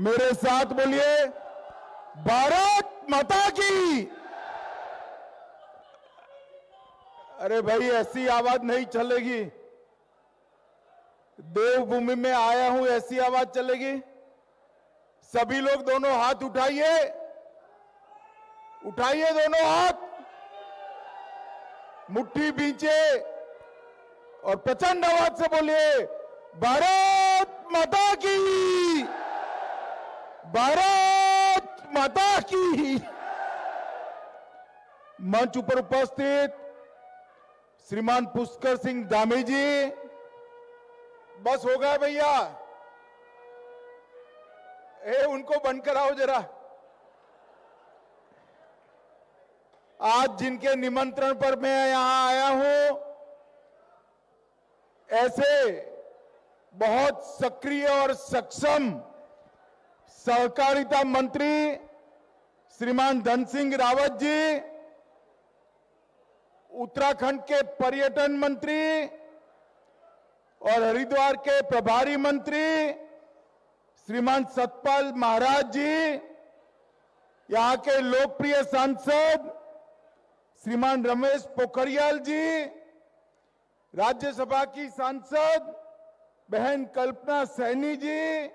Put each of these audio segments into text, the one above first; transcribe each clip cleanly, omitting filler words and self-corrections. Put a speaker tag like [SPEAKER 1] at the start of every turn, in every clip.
[SPEAKER 1] मेरे साथ बोलिए, भारत माता की। अरे भाई, ऐसी आवाज नहीं चलेगी। देवभूमि में आया हूं, ऐसी आवाज चलेगी? सभी लोग दोनों हाथ उठाइए, उठाइए दोनों हाथ, मुट्ठी बींचे और प्रचंड आवाज से बोलिए, भारत माता की, भारत माता की। मंच पर उपस्थित श्रीमान पुष्कर सिंह धामी जी, बस हो गया भैया, उनको बंद कराओ जरा। आज जिनके निमंत्रण पर मैं यहां आया हूं, ऐसे बहुत सक्रिय और सक्षम सहकारिता मंत्री श्रीमान धन सिंह रावत जी, उत्तराखंड के पर्यटन मंत्री और हरिद्वार के प्रभारी मंत्री श्रीमान सतपाल महाराज जी, यहां के लोकप्रिय सांसद श्रीमान रमेश पोखरियाल जी, राज्यसभा की सांसद बहन कल्पना सैनी जी,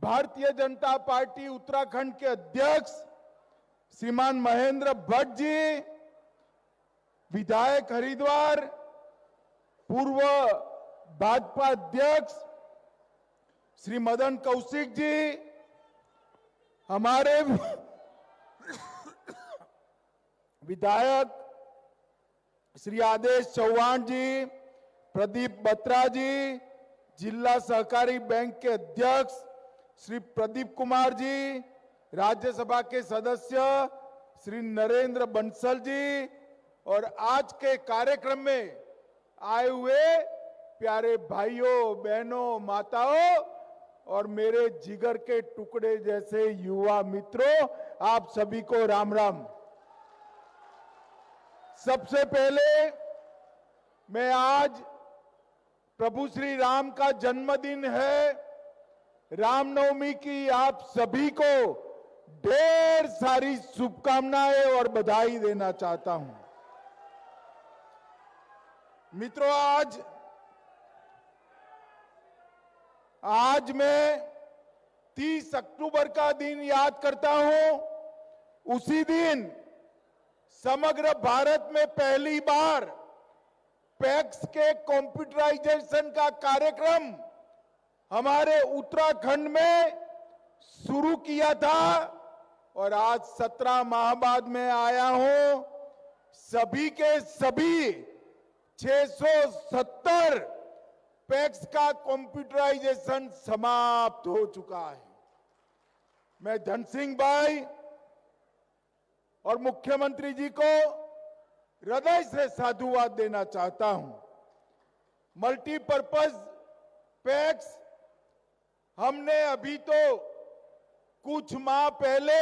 [SPEAKER 1] भारतीय जनता पार्टी उत्तराखंड के अध्यक्ष श्रीमान महेंद्र भट्ट जी, विधायक हरिद्वार, पूर्व भाजपा अध्यक्ष श्री मदन कौशिक जी, हमारे विधायक श्री आदेश चौहान जी, प्रदीप बत्रा जी, जिला सहकारी बैंक के अध्यक्ष श्री प्रदीप कुमार जी, राज्यसभा के सदस्य श्री नरेंद्र बंसल जी और आज के कार्यक्रम में आए हुए प्यारे भाइयों बहनों माताओं और मेरे जिगर के टुकड़े जैसे युवा मित्रों, आप सभी को राम राम। सबसे पहले मैं आज प्रभु श्री राम का जन्मदिन है, रामनवमी की आप सभी को ढेर सारी शुभकामनाएं और बधाई देना चाहता हूं। मित्रों, आज मैं 30 अक्टूबर का दिन याद करता हूं। उसी दिन समग्र भारत में पहली बार पैक्स के कंप्यूटराइजेशन का कार्यक्रम हमारे उत्तराखंड में शुरू किया था और आज 17 माह बाद में आया हूं। सभी के सभी 670 पैक्स का कंप्यूटराइजेशन समाप्त हो चुका है। मैं धन सिंह भाई और मुख्यमंत्री जी को हृदय से साधुवाद देना चाहता हूं। मल्टीपर्पज पैक्स हमने अभी तो कुछ माह पहले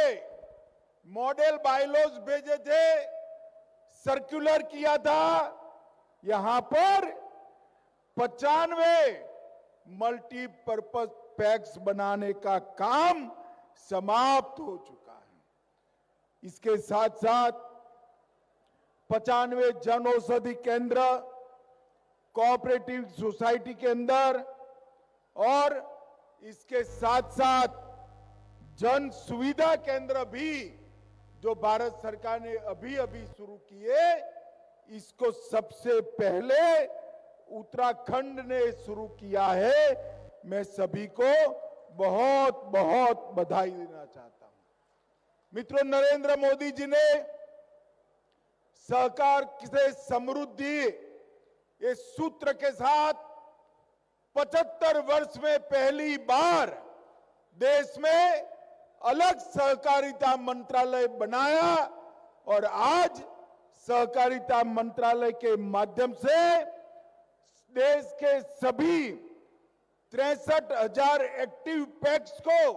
[SPEAKER 1] मॉडल बायलॉज भेजे थे, सर्कुलर किया था। यहां पर 95 मल्टीपर्पज पैक्स बनाने का काम समाप्त हो चुका है। इसके साथ साथ 95 जन औषधि केंद्र कोऑपरेटिव सोसाइटी के अंदर और इसके साथ साथ जन सुविधा केंद्र भी जो भारत सरकार ने अभी अभी शुरू किए, इसको सबसे पहले उत्तराखंड ने शुरू किया है। मैं सभी को बहुत बहुत बधाई देना चाहता हूं। मित्रों, नरेंद्र मोदी जी ने सहकार से समृद्धि ये सूत्र के साथ 75 वर्ष में पहली बार देश में अलग सहकारिता मंत्रालय बनाया और आज सहकारिता मंत्रालय के माध्यम से देश के सभी 63,000 एक्टिव पैक्स को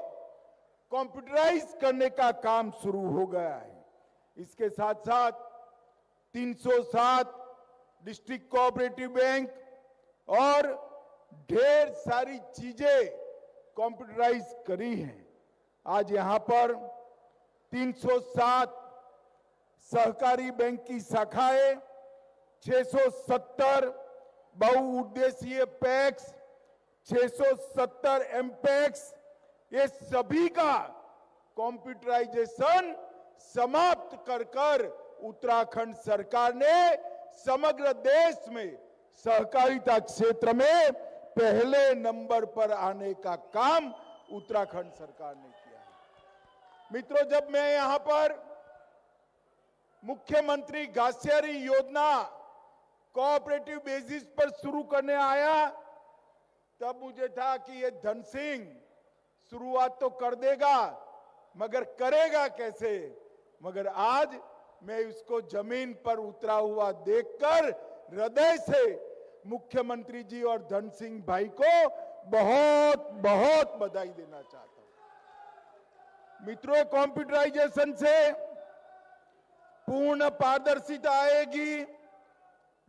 [SPEAKER 1] कंप्यूटराइज करने का काम शुरू हो गया है। इसके साथ साथ 307 डिस्ट्रिक्ट कोऑपरेटिव बैंक और ढेर सारी चीजें कंप्यूटराइज करी हैं। आज यहां पर 307 सहकारी बैंक की शाखाएं, 670 बहुउद्देशीय पैक्स, 670 एमपैक्स, ये सभी का कंप्यूटराइजेशन समाप्त कर उत्तराखंड सरकार ने समग्र देश में सहकारिता क्षेत्र में पहले नंबर पर आने का काम उत्तराखंड सरकार ने किया है। मित्रों, जब मैं यहां पर मुख्यमंत्री घासियारी योजना कोऑपरेटिव बेसिस पर शुरू करने आया, तब मुझे था कि ये धन सिंह शुरुआत तो कर देगा, मगर करेगा कैसे। मगर आज मैं उसको जमीन पर उतरा हुआ देखकर हृदय से मुख्यमंत्री जी और धन सिंह भाई को बहुत बहुत बधाई देना चाहता हूं। मित्रों, कंप्यूटराइजेशन से पूर्ण पारदर्शिता आएगी,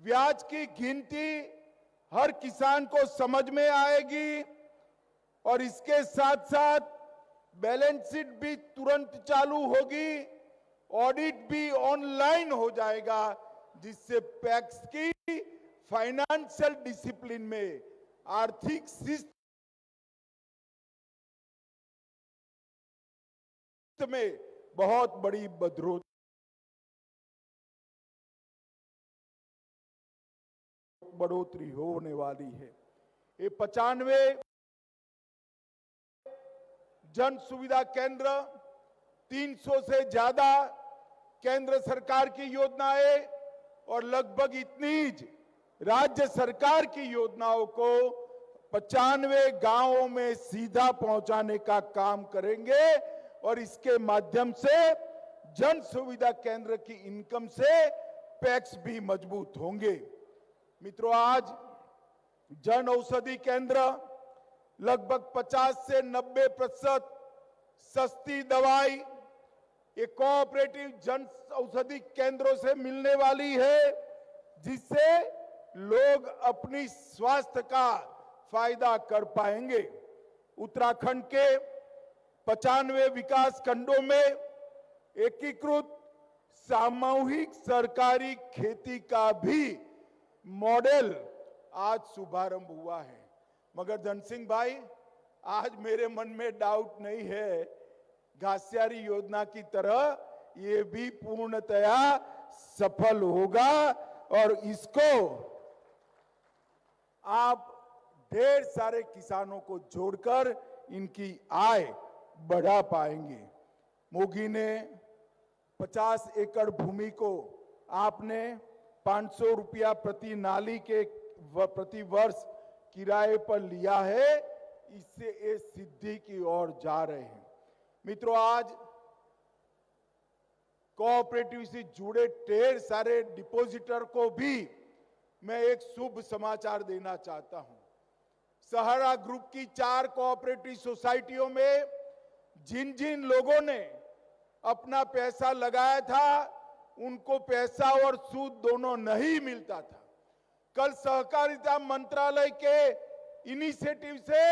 [SPEAKER 1] ब्याज की गिनती हर किसान को समझ में आएगी और इसके साथ साथ बैलेंस शीट भी तुरंत चालू होगी, ऑडिट भी ऑनलाइन हो जाएगा, जिससे पैक्स की फाइनेंशियल डिसिप्लिन में, आर्थिक शिस्त में बहुत बड़ी बढ़ोतरी होने वाली है। ये 95 जन सुविधा केंद्र, 300 से ज्यादा केंद्र सरकार की योजनाएं और लगभग इतनी राज्य सरकार की योजनाओं को 95 गांवों में सीधा पहुंचाने का काम करेंगे और इसके माध्यम से जन सुविधा केंद्र की इनकम से पैक्स भी मजबूत होंगे। मित्रों, आज जन औषधि केंद्र लगभग 50 से 90% सस्ती दवाई ये कोऑपरेटिव जन औषधि केंद्रों से मिलने वाली है, जिससे लोग अपनी स्वास्थ्य का फायदा कर पाएंगे। उत्तराखंड के 95 विकास खंडों में एकीकृत सामूहिक सरकारी खेती का भी मॉडल आज शुभारंभ हुआ है। मगर धन सिंह भाई, आज मेरे मन में डाउट नहीं है, घासियारी योजना की तरह ये भी पूर्णतया सफल होगा और इसको आप ढेर सारे किसानों को जोड़कर इनकी आय बढ़ा पाएंगे। मोगी ने 50 एकड़ भूमि को आपने 500 रुपया प्रति नाली के प्रति वर्ष किराए पर लिया है, इससे ये सिद्धि की ओर जा रहे हैं। मित्रों, आज कोऑपरेटिव से जुड़े ढेर सारे डिपॉजिटर को भी मैं एक शुभ समाचार देना चाहता हूं। सहारा ग्रुप की 4 कोऑपरेटिव सोसाइटियों में जिन जिन लोगों ने अपना पैसा लगाया था, उनको पैसा और सूद दोनों नहीं मिलता था। कल सहकारिता मंत्रालय के इनिशिएटिव से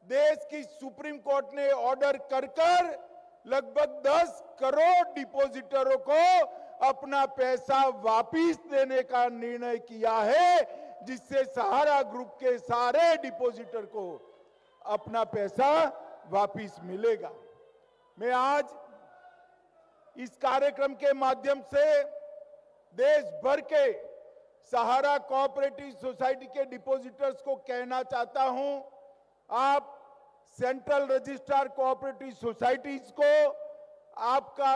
[SPEAKER 1] देश की सुप्रीम कोर्ट ने ऑर्डर कर लगभग 10 करोड़ डिपॉजिटरों को अपना पैसा वापस देने का निर्णय किया है, जिससे सहारा ग्रुप के सारे डिपॉजिटर को अपना पैसा वापस मिलेगा। मैं आज इस कार्यक्रम के माध्यम से देश भर के सहारा कोऑपरेटिव सोसाइटी के डिपॉजिटर्स को कहना चाहता हूं, आप सेंट्रल रजिस्ट्रार कोऑपरेटिव सोसाइटीज को आपका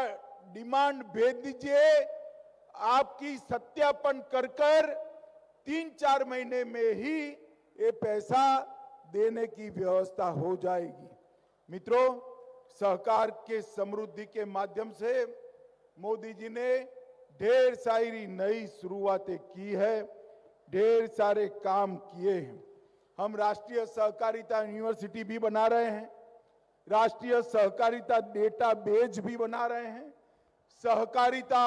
[SPEAKER 1] डिमांड भेज दीजिए। आपकी सत्यापन कर 3-4 महीने में ही ये पैसा देने की व्यवस्था हो जाएगी। मित्रों, सहकार के समृद्धि के माध्यम से मोदी जी ने ढेर सारी नई शुरुआतें की है, ढेर सारे काम किए हैं। हम राष्ट्रीय सहकारिता यूनिवर्सिटी भी बना रहे हैं, राष्ट्रीय सहकारिता डेटाबेस भी बना रहे हैं, सहकारिता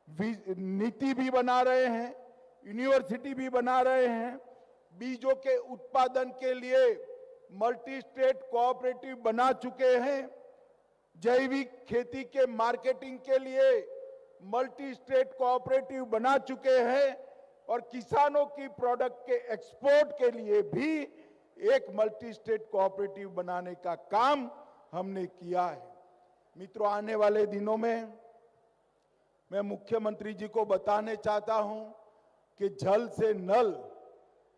[SPEAKER 1] नीति भी बना रहे हैं, यूनिवर्सिटी भी बना रहे हैं। बीजों के उत्पादन के लिए मल्टी स्टेट कोऑपरेटिव बना चुके हैं। जैविक खेती के मार्केटिंग के लिए मल्टी स्टेट कोऑपरेटिव बना चुके हैं और किसानों की प्रोडक्ट के एक्सपोर्ट के लिए भी एक मल्टी स्टेट कोऑपरेटिव बनाने का काम हमने किया है। मित्रों, आने वाले दिनों में मैं मुख्यमंत्री जी को बताने चाहता हूं कि जल से नल,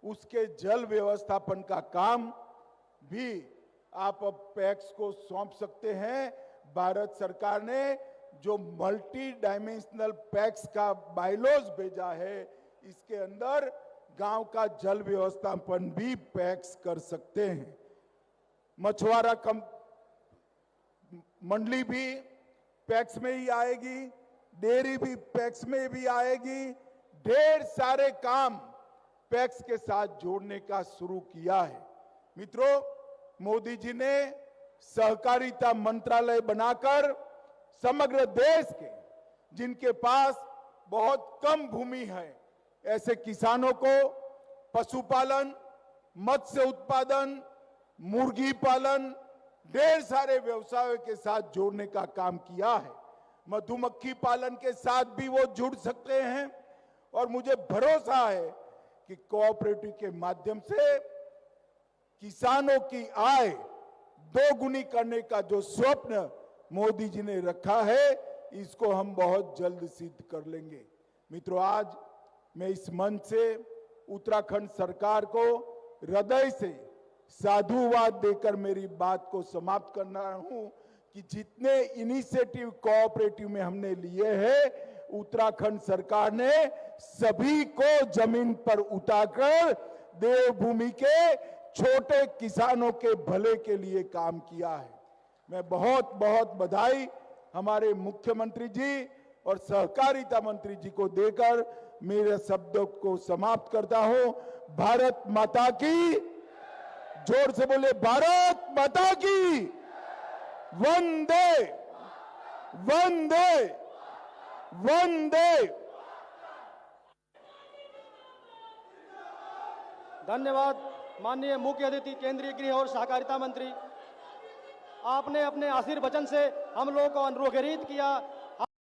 [SPEAKER 1] उसके जल व्यवस्थापन का काम भी आप अब पैक्स को सौंप सकते हैं। भारत सरकार ने जो मल्टी डायमेंशनल पैक्स का बायलॉज भेजा है, इसके अंदर गांव का जल व्यवस्थापन भी पैक्स कर सकते हैं। मछुआरा मंडली भी पैक्स में ही आएगी, डेयरी भी पैक्स में भी आएगी। ढेर सारे काम पैक्स के साथ जोड़ने का शुरू किया है। मित्रों, मोदी जी ने सहकारिता मंत्रालय बनाकर समग्र देश के जिनके पास बहुत कम भूमि है, ऐसे किसानों को पशुपालन, मत्स्य उत्पादन, मुर्गी पालन, ढेर सारे व्यवसायों के साथ जोड़ने का काम किया है। मधुमक्खी पालन के साथ भी वो जुड़ सकते हैं और मुझे भरोसा है कि कोऑपरेटिव के माध्यम से किसानों की आय दोगुनी करने का जो स्वप्न मोदी जी ने रखा है, इसको हम बहुत जल्द सिद्ध कर लेंगे। मित्रों, आज मैं इस मंच से उत्तराखंड सरकार को हृदय से साधुवाद देकर मेरी बात को समाप्त करना हूं कि जितने इनिशिएटिव कोऑपरेटिव में हमने लिए हैं, उत्तराखंड सरकार ने सभी को जमीन पर उतारकर देवभूमि के छोटे किसानों के भले के लिए काम किया है। मैं बहुत बहुत बधाई हमारे मुख्यमंत्री जी और सहकारिता मंत्री जी को देकर मेरे शब्दों को समाप्त करता हूं। भारत माता की, जोर से बोले, भारत माता की। वंदे वंदे वंदे।
[SPEAKER 2] धन्यवाद माननीय मुख्य अतिथि केंद्रीय गृह और सहकारिता मंत्री। आपने अपने आशीर्वचन से हम लोगों को अनुग्रहित किया